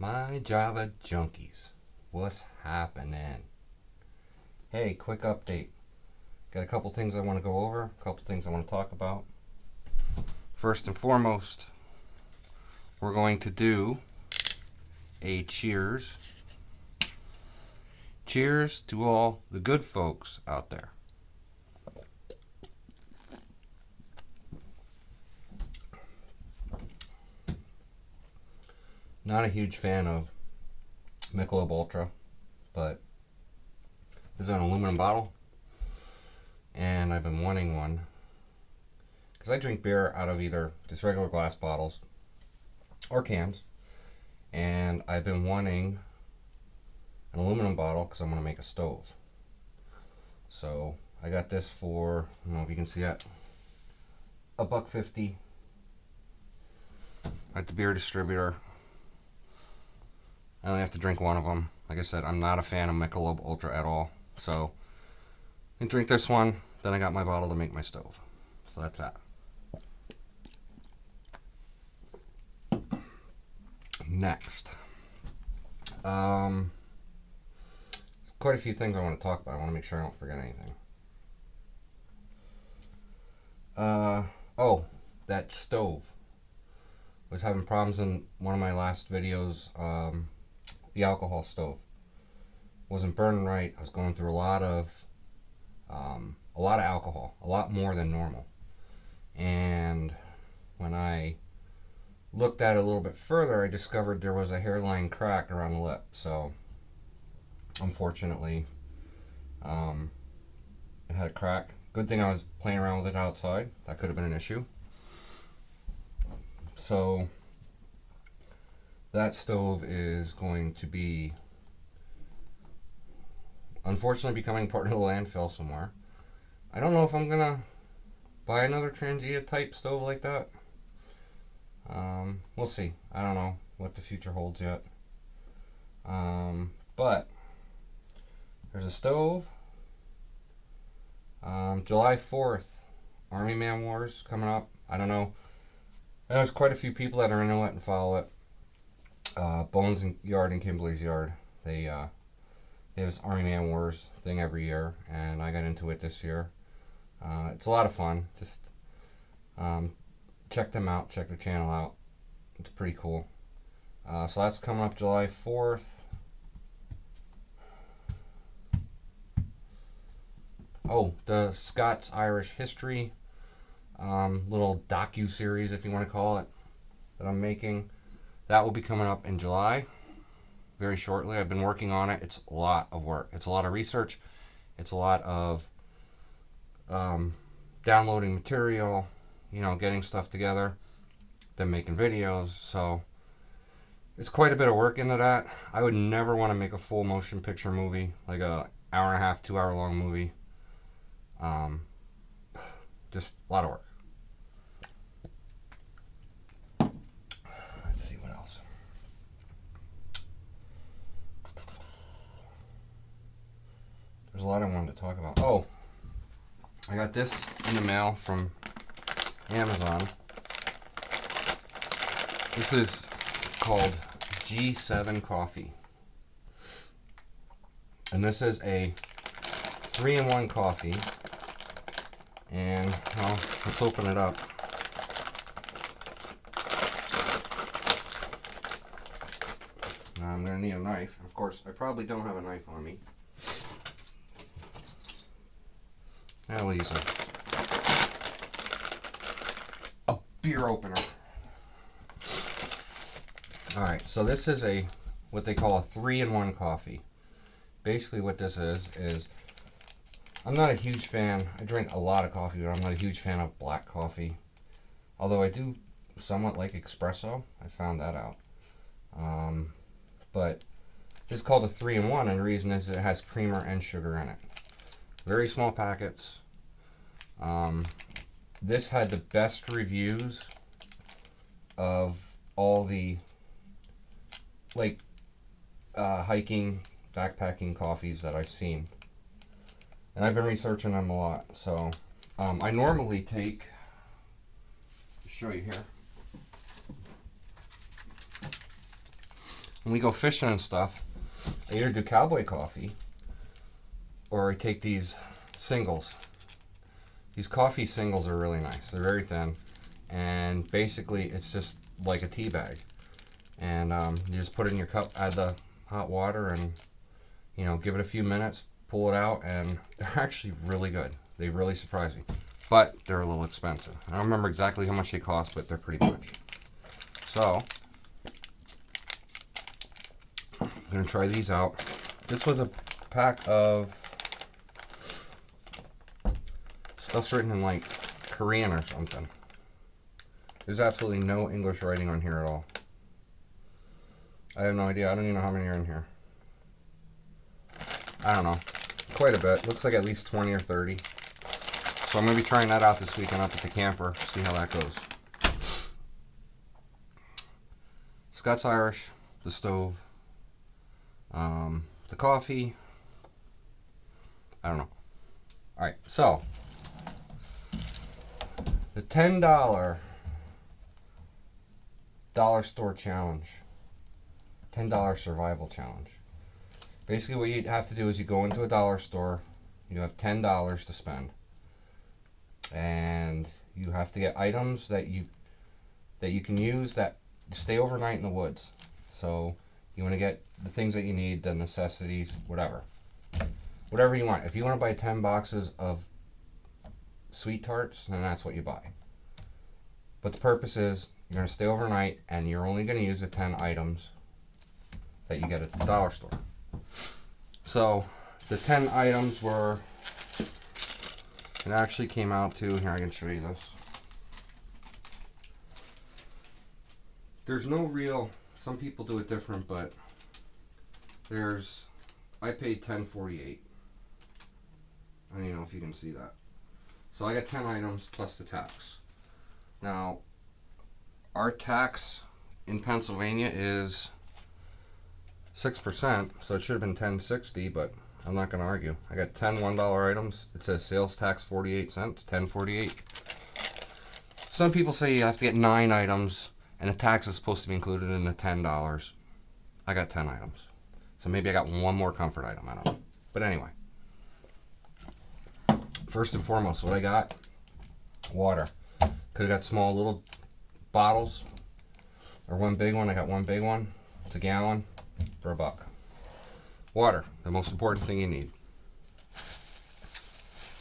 My Java junkies, what's happening? Hey, quick update. Got a couple things I want to go over, a couple things I want to talk about. First and foremost, we're going to do a cheers. Cheers to all the good folks out there. Not a huge fan of Michelob Ultra, but this is an aluminum bottle, and I've been wanting one because I drink beer out of either just regular glass bottles or cans, and I've been wanting an aluminum bottle because I'm going to make a stove. So I got this for, I don't know if you can see that, $1.50 at the beer distributor. I only have to drink one of them. Like I said, I'm not a fan of Michelob Ultra at all. So I drink this one, then I got my bottle to make my stove. So that's that. Next. Quite a few things I want to talk about. I want to make sure I don't forget anything. That stove. I was having problems in one of my last videos. The alcohol stove wasn't burning right. I was going through a lot of alcohol, a lot more than normal. And when I looked at it a little bit further, I discovered there was a hairline crack around the lip. So unfortunately, it had a crack. Good thing I was playing around with it outside. That could have been an issue. So that stove is going to be, unfortunately, becoming part of the landfill somewhere. I don't know if I'm gonna buy another Trangia type stove like that. We'll see. I don't know what the future holds yet. But there's a stove. July 4th, Army Man Wars coming up. I don't know. I know there's quite a few people that are into it and follow it. Bones Yard and Kimberly's Yard. They have this Army Man Wars thing every year, and I got into it this year. It's a lot of fun. Just check them out. Check their channel out. It's pretty cool. So that's coming up July 4th. Oh, the Scots-Irish History little docu-series, if you want to call it, that I'm making. That will be coming up in July, very shortly. I've been working on it. It's a lot of work. It's a lot of research. It's a lot of downloading material, getting stuff together, then making videos. So it's quite a bit of work into that. I would never want to make a full motion picture movie, like a hour and a half, 2 hour long movie. Just a lot of work. Let's see what else. There's a lot I wanted to talk about. Oh, I got this in the mail from Amazon. This is called G7 coffee. And this is a 3-in-1 coffee. And, well, let's open it up. Now I'm going to need a knife. Of course, I probably don't have a knife on me. I'll use a beer opener. Alright, so this is what they call a 3-in-1 coffee. Basically what this is I'm not a huge fan. I drink a lot of coffee, but I'm not a huge fan of black coffee. Although I do somewhat like espresso. I found that out. But this is called a 3-in-1, and the reason is it has creamer and sugar in it. Very small packets. This had the best reviews of all the hiking, backpacking coffees that I've seen. And I've been researching them a lot. So I normally take, show you here. when we go fishing and stuff, I either do cowboy coffee or I take these singles. These coffee singles are really nice. They're very thin, and basically it's just like a tea bag. And you just put it in your cup, add the hot water, and give it a few minutes, pull it out, and they're actually really good. They really surprise me, but they're a little expensive. I don't remember exactly how much they cost, but they're pretty much. So I'm gonna try these out. This was a pack of stuff's written in like Korean or something. There's absolutely no English writing on here at all. I have no idea. I don't even know how many are in here. I don't know. Quite a bit. Looks like at least 20 or 30. So I'm going to be trying that out this weekend up at the camper. See how that goes. Scott's Irish. The stove. The coffee. I don't know. Alright, so. The $10 dollar store challenge. $10 survival challenge. Basically what you have to do is you go into a dollar store, you have $10 to spend, and you have to get items that you can use that stay overnight in the woods. So you want to get the things that you need, the necessities, whatever you want. If you want to buy 10 boxes of sweet tarts, then that's what you buy. But the purpose is you're going to stay overnight and you're only going to use the 10 items that you get at the dollar store. So the 10 items were, it actually came out to, here I can show you this. There's no real, some people do it different, but I paid $10.48. I don't even know if you can see that. So I got 10 items plus the tax. Now, our tax in Pennsylvania is 6%, so it should have been $10.60, but I'm not going to argue. I got 10 $1 items. It says sales tax 48 cents, $10.48. Some people say you have to get 9 items, and the tax is supposed to be included in the $10. I got 10 items. So maybe I got one more comfort item, I don't know. But anyway. First and foremost, what I got? Water. Could have got small little bottles, or one big one. I got one big one. It's a gallon for $1. Water, the most important thing you need.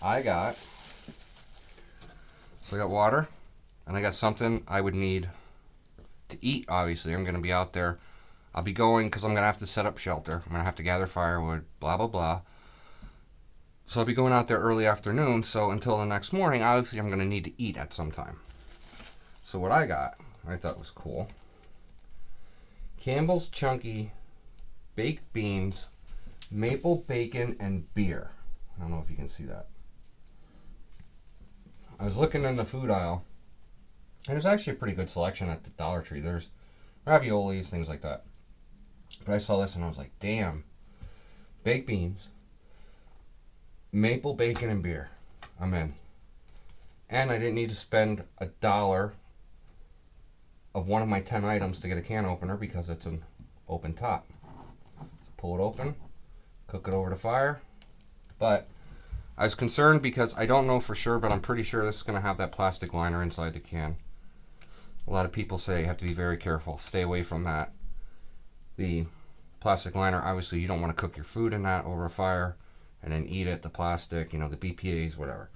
I got water, and I got something I would need to eat. Obviously, I'm going to be out there. I'll be going because I'm going to have to set up shelter. I'm going to have to gather firewood, blah, blah, blah. So I'll be going out there early afternoon, so until the next morning, obviously I'm going to need to eat at some time. So what I got, I thought was cool. Campbell's Chunky Baked Beans, Maple Bacon, and Beer. I don't know if you can see that. I was looking in the food aisle, and there's actually a pretty good selection at the Dollar Tree. There's raviolis, things like that. But I saw this and I was like, damn. Baked beans, maple bacon, and beer. I'm in. And I didn't need to spend $1 of one of my 10 items to get a can opener because it's an open top. Pull it open, cook it over the fire. But I was concerned because I don't know for sure, but I'm pretty sure this is going to have that plastic liner inside the can. A lot of people say you have to be very careful. Stay away from that. The plastic liner, obviously you don't want to cook your food in that over a fire and then eat it, the plastic, the BPAs, whatever.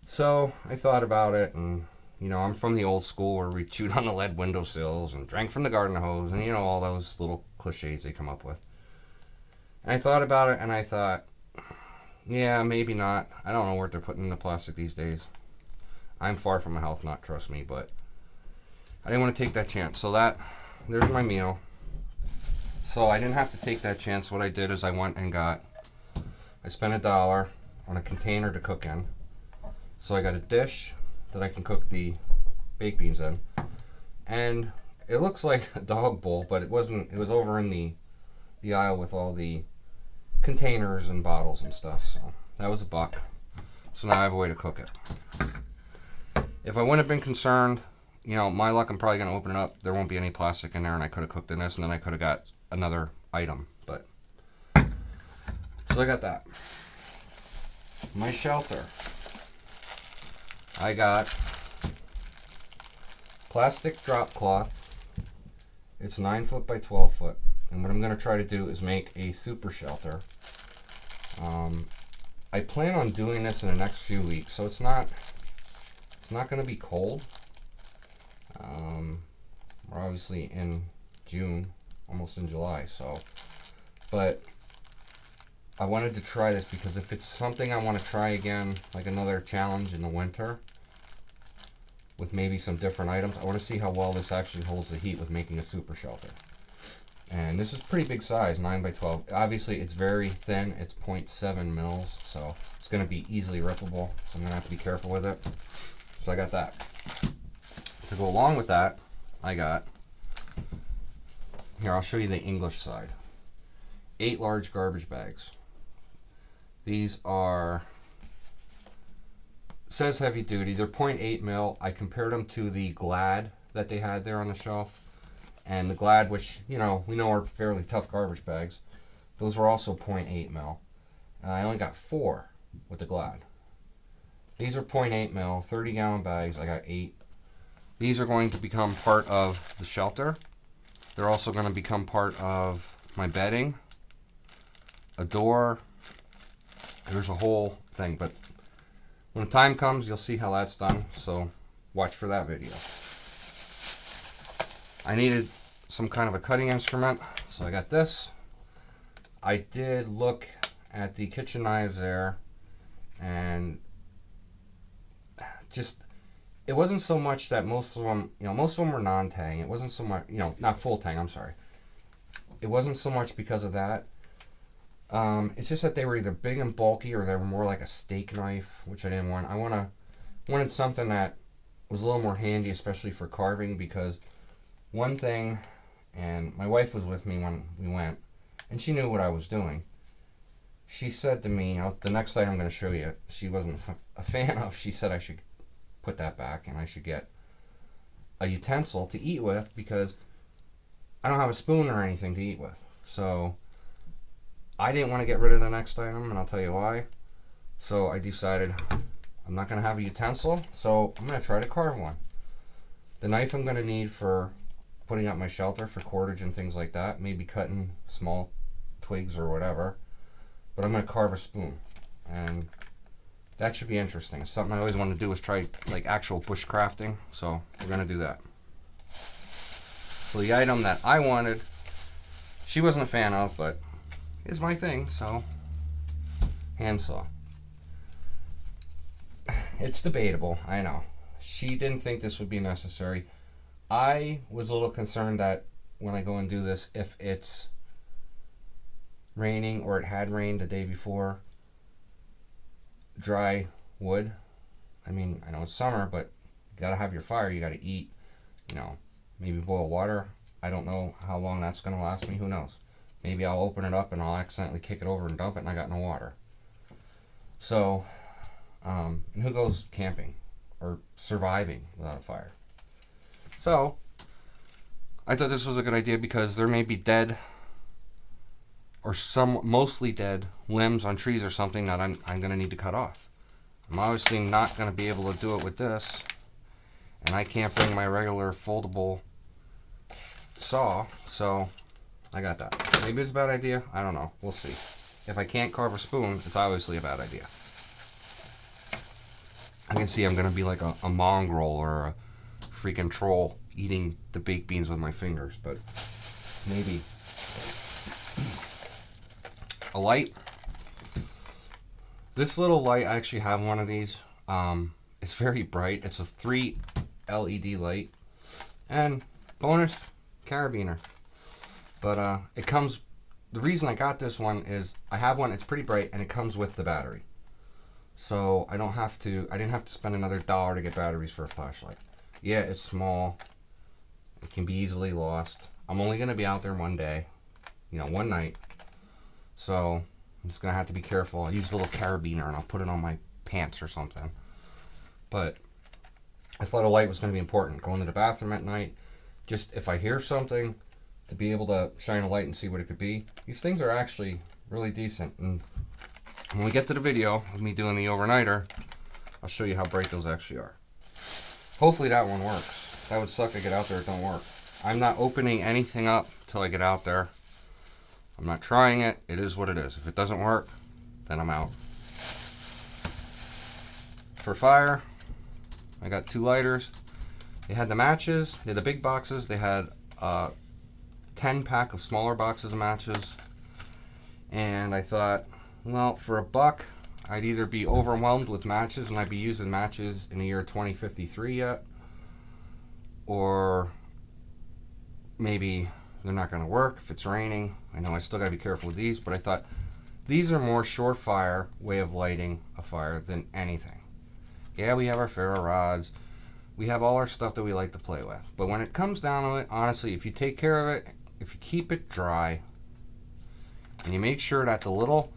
So I thought about it, and I'm from the old school where we chewed on the lead windowsills and drank from the garden hose, and all those little cliches they come up with. And I thought about it, and I thought, yeah, maybe not. I don't know what they're putting in the plastic these days. I'm far from a health nut, trust me, but I didn't want to take that chance. So there's my meal. So I didn't have to take that chance. What I did is I spent $1 on a container to cook in. So I got a dish that I can cook the baked beans in. And it looks like a dog bowl, but it wasn't. It was over in the aisle with all the containers and bottles and stuff. So that was $1. So now I have a way to cook it. If I wouldn't have been concerned, you know, my luck, I'm probably going to open it up. There won't be any plastic in there, and I could have cooked in this, and then I could have got another item. But so I got that. My shelter. I got plastic drop cloth. It's 9 foot by 12 foot. And what I'm going to try to do is make a super shelter. I plan on doing this in the next few weeks, so it's not going to be cold. We're obviously in June, almost in July, so, but I wanted to try this because if it's something I want to try again, like another challenge in the winter, with maybe some different items, I want to see how well this actually holds the heat with making a super shelter. And this is pretty big size, 9 by 12. Obviously, it's very thin. It's 0.7 mils, so it's going to be easily rippable. So I'm going to have to be careful with it. So I got that. To go along with that, I got, here, I'll show you the English side. 8 large garbage bags. These are, says heavy duty. They're 0.8 mil. I compared them to the Glad that they had there on the shelf. And the Glad, which, you know, we know are fairly tough garbage bags, those were also 0.8 mil. I only got 4 with the Glad. These are 0.8 mil, 30 gallon bags. I got 8. These are going to become part of the shelter. They're also going to become part of my bedding, a door. There's a whole thing, but when the time comes, you'll see how that's done. So watch for that video. I needed some kind of a cutting instrument, so I got this. I did look at the kitchen knives there, and just, it wasn't so much that most of them, you know, most of them were non-tang. It wasn't so much, you know, not full tang, I'm sorry. It wasn't so much because of that. It's just that they were either big and bulky or they were more like a steak knife, which I didn't want. I wanted something that was a little more handy, especially for carving, because one thing, and my wife was with me when we went, and she knew what I was doing. She said to me, the next item I'm going to show you, she wasn't a fan of, she said I should put that back and I should get a utensil to eat with because I don't have a spoon or anything to eat with. So I didn't want to get rid of the next item, and I'll tell you why. So I decided I'm not going to have a utensil, so I'm going to try to carve one. The knife I'm going to need for putting up my shelter for cordage and things like that, maybe cutting small twigs or whatever, but I'm going to carve a spoon, and that should be interesting. It's something I always wanted to do, is try like actual bushcrafting, so we're going to do that. So the item that I wanted, she wasn't a fan of, but is my thing, so handsaw. It's debatable, I know. She didn't think this would be necessary. I was a little concerned that when I go and do this, if it's raining or it had rained the day before, dry wood. I mean, I know it's summer, but you gotta have your fire, you gotta eat, you know, maybe boil water. I don't know how long that's gonna last me, who knows. Maybe I'll open it up and I'll accidentally kick it over and dump it and I got no water. So, and who goes camping or surviving without a fire? So, I thought this was a good idea because there may be dead or some mostly dead limbs on trees or something that I'm going to need to cut off. I'm obviously not going to be able to do it with this, and I can't bring my regular foldable saw, so I got that. Maybe it's a bad idea. I don't know. We'll see. If I can't carve a spoon, it's obviously a bad idea. I can see I'm going to be like a mongrel or a freaking troll eating the baked beans with my fingers, but maybe. A light. This little light, I actually have one of these. It's very bright. It's a 3 LED light. And bonus, carabiner. But it comes, the reason I got this one is I have one, it's pretty bright, and it comes with the battery. So I didn't have to spend another $1 to get batteries for a flashlight. Yeah, it's small. It can be easily lost. I'm only going to be out there one day, you know, one night. So I'm just going to have to be careful. I'll use a little carabiner and I'll put it on my pants or something. But I thought a light was going to be important. Going to the bathroom at night, just if I hear something, to be able to shine a light and see what it could be. These things are actually really decent. And when we get to the video of me doing the overnighter, I'll show you how bright those actually are. Hopefully that one works. That would suck to get out there, it don't work. I'm not opening anything up till I get out there. I'm not trying it. It is what it is. If it doesn't work, then I'm out. For fire, I got 2 lighters. They had the matches. They had the big boxes. They had a 10-pack of smaller boxes of matches. And I thought, well, for $1, I'd either be overwhelmed with matches and I'd be using matches in the year 2053 yet, or maybe they're not going to work if it's raining. I know I still got to be careful with these, but I thought these are more surefire way of lighting a fire than anything. Yeah, we have our ferro rods. We have all our stuff that we like to play with. But when it comes down to it, honestly, if you take care of it, if you keep it dry, and you make sure that the little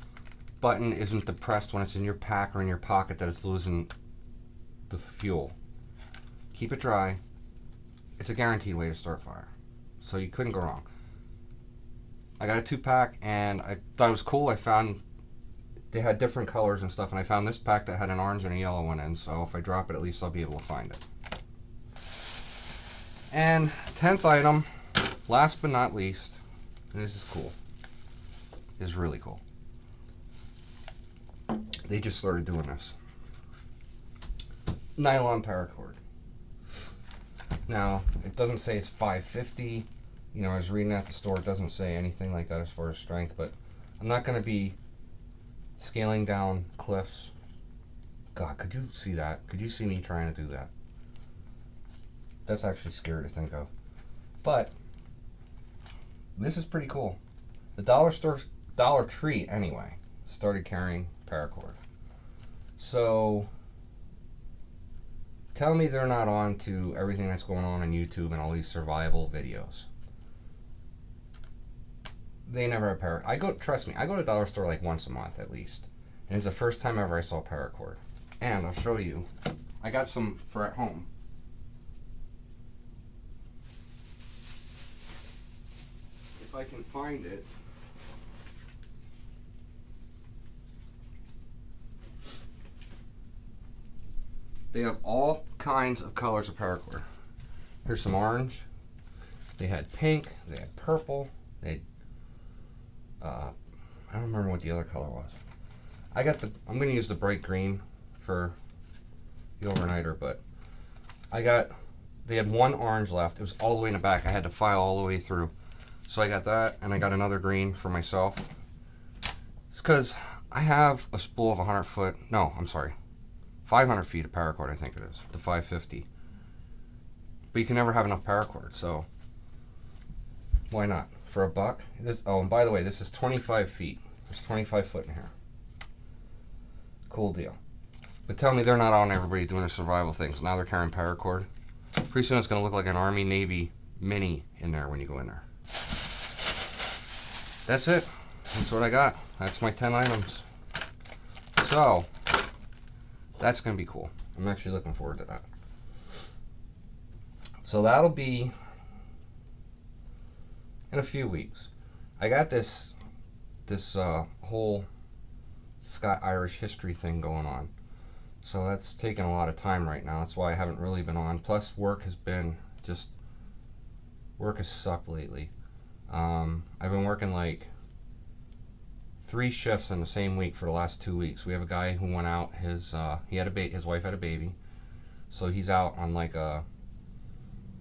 button isn't depressed when it's in your pack or in your pocket, that it's losing the fuel. Keep it dry. It's a guaranteed way to start fire. So you couldn't go wrong. I got a 2-pack and I thought it was cool. I found they had different colors and stuff, and I found this pack that had an orange and a yellow one in, so if I drop it, at least I'll be able to find it. And 10th item, last but not least, and this is cool. This is really cool. They just started doing this. Nylon paracord. Now, it doesn't say it's 550. You know, I was reading at the store, it doesn't say anything like that as far as strength, but I'm not going to be scaling down cliffs. God, could you see that? Could you see me trying to do that? That's actually scary to think of. But this is pretty cool. The Dollar Tree, anyway, started carrying paracord. So tell me they're not on to everything that's going on YouTube and all these survival videos. They never have paracord. Trust me, I go to the dollar store like once a month at least. And it's the first time ever I saw paracord. And I'll show you. I got some for at home. If I can find it. They have all kinds of colors of paracord. Here's some orange. They had pink. They had purple. They had, I don't remember what the other color was. I'm going to use the bright green for the overnighter, but they had one orange left. It was all the way in the back. I had to file all the way through. So I got that, and I got another green for myself. It's because I have a spool of 500 feet of paracord, I think it is, the 550. But you can never have enough paracord, so why not? For $1. Oh, and by the way, this is 25 feet. There's 25 foot in here. Cool deal. But tell me they're not on everybody doing their survival things. Now they're carrying paracord. Pretty soon it's going to look like an Army Navy mini in there when you go in there. That's it. That's what I got. That's my 10 items. So that's going to be cool. I'm actually looking forward to that. So that'll be in a few weeks. I got this whole Scot-Irish history thing going on. So that's taking a lot of time right now. That's why I haven't really been on. Plus work has sucked lately. I've been working like 3 shifts in the same week for the last 2 weeks. We have a guy who went out. His wife had a baby, so he's out on like a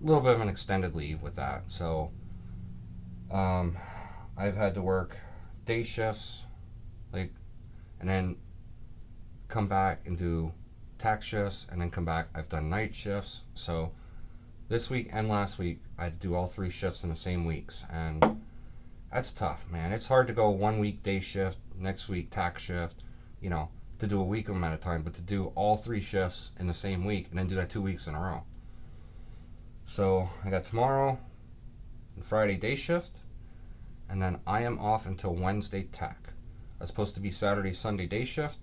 little bit of an extended leave with that. So I've had to work day shifts, and then come back and do tack shifts, and then come back. I've done night shifts. So this week and last week I had to do all 3 shifts in the same weeks, and that's tough, man. It's hard to go 1 week day shift, next week tack shift, to do a week of them at a time, but to do all 3 shifts in the same week and then do that 2 weeks in a row. So I got tomorrow and Friday day shift, and then I am off until Wednesday tack. I was supposed to be Saturday, Sunday day shift.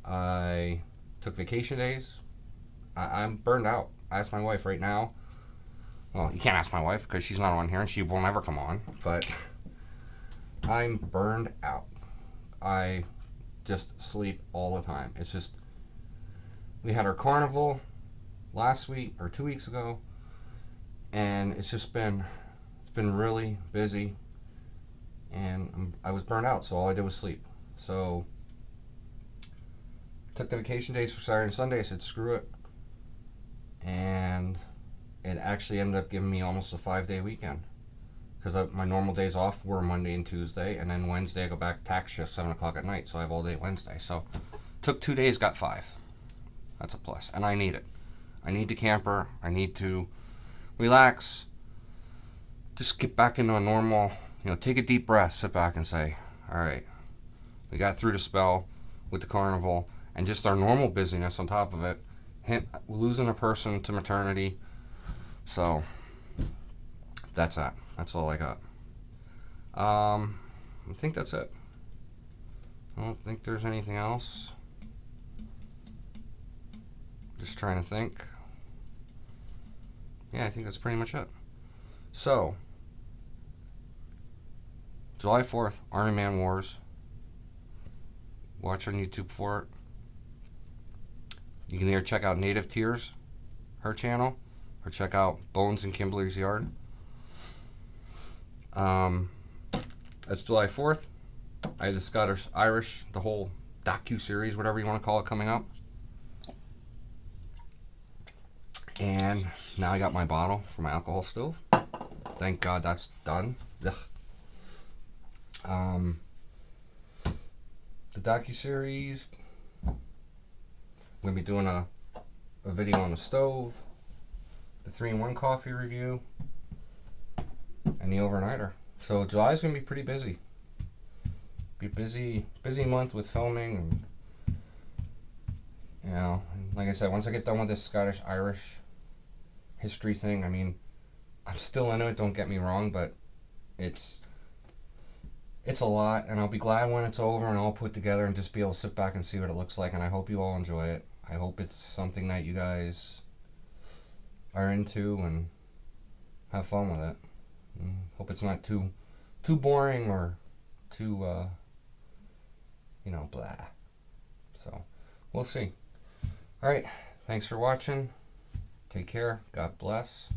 I took vacation days, I'm burned out. I asked my wife right now. Well, you can't ask my wife because she's not on here and she will never come on. But I'm burned out. I just sleep all the time. It's just, we had our carnival last week or 2 weeks ago, and it's been really busy, and I was burned out, so all I did was sleep. So took the vacation days for Saturday and Sunday. I said screw it, and it actually ended up giving me almost a 5-day weekend, because my normal days off were Monday and Tuesday, and then Wednesday I go back tax shift 7 o'clock at night, so I have all day Wednesday. So took 2 days, got 5. That's a plus, and I need it. I need to camper. I need to relax, just get back into a normal, take a deep breath, sit back and say, all right, we got through the spell with the carnival and just our normal busyness on top of it, losing a person to maternity. So that's that. That's all I got. I think that's it. I don't think there's anything else. Just trying to think. Yeah, I think that's pretty much it. So, July 4th, Iron Man Wars. Watch on YouTube for it. You can either check out Native Tears, her channel, or check out Bones and Kimberly's Yard. That's July 4th. I had the Scottish Irish, the whole docu-series, whatever you want to call it, coming up. And now I got my bottle for my alcohol stove. Thank God that's done. Ugh. The docu-series, I'm going to be doing a video on the stove, the 3-in-1 coffee review, and the overnighter. So July's going to be pretty busy. Be busy month with filming, and like I said, once I get done with this Scottish Irish history thing, I mean, I'm still into it, don't get me wrong, but it's a lot, and I'll be glad when it's over and all put together and just be able to sit back and see what it looks like, and I hope you all enjoy it. I hope it's something that you guys are into and have fun with it. Hope it's not too boring or too blah. So we'll see. Alright, thanks for watching. Take care. God bless.